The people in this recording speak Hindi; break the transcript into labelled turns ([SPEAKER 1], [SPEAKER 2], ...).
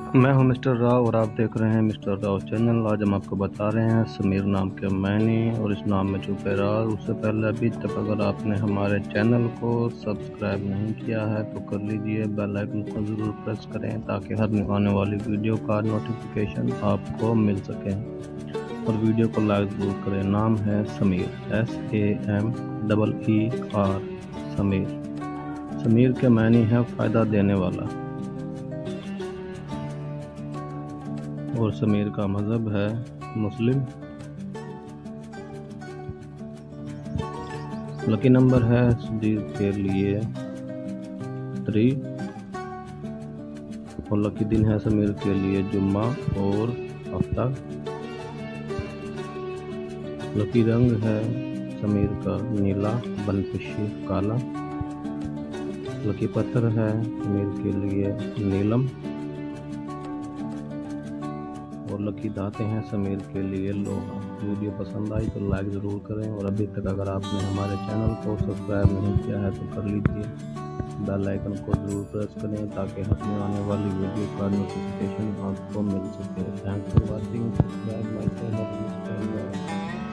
[SPEAKER 1] मैं हूं मिस्टर राव और आप देख रहे हैं मिस्टर राव चैनल। आज हम आपको बता रहे हैं समीर नाम के मैनी और इस नाम में छुपे राज। उससे पहले अभी तक अगर आपने हमारे चैनल को सब्सक्राइब नहीं किया है तो कर लीजिए, बेल आइकन को ज़रूर प्रेस करें ताकि हर आने वाली वीडियो का नोटिफिकेशन आपको मिल सके और वीडियो को लाइक ज़रूर करें। नाम है समीर, SAMEER। समीर समीर के मैनी है फ़ायदा देने वाला और समीर का मज़हब है मुस्लिम। लकी नंबर है समीर के लिए 3 और लकी दिन है समीर के लिए जुम्मा और हफ्ता। लकी रंग है समीर का नीला, बनफिशी काला। लकी पत्थर है समीर के लिए नीलम और लकी दाते हैं समीर के लिए लोहा। वीडियो पसंद आई तो लाइक ज़रूर करें और अभी तक अगर आपने हमारे चैनल को सब्सक्राइब नहीं किया है तो कर लीजिए, बेल आइकन को ज़रूर प्रेस करें ताकि हमें आने वाली वीडियो का नोटिफिकेशन आपको मिल सके। Thanks for watching. Subscribe my channel.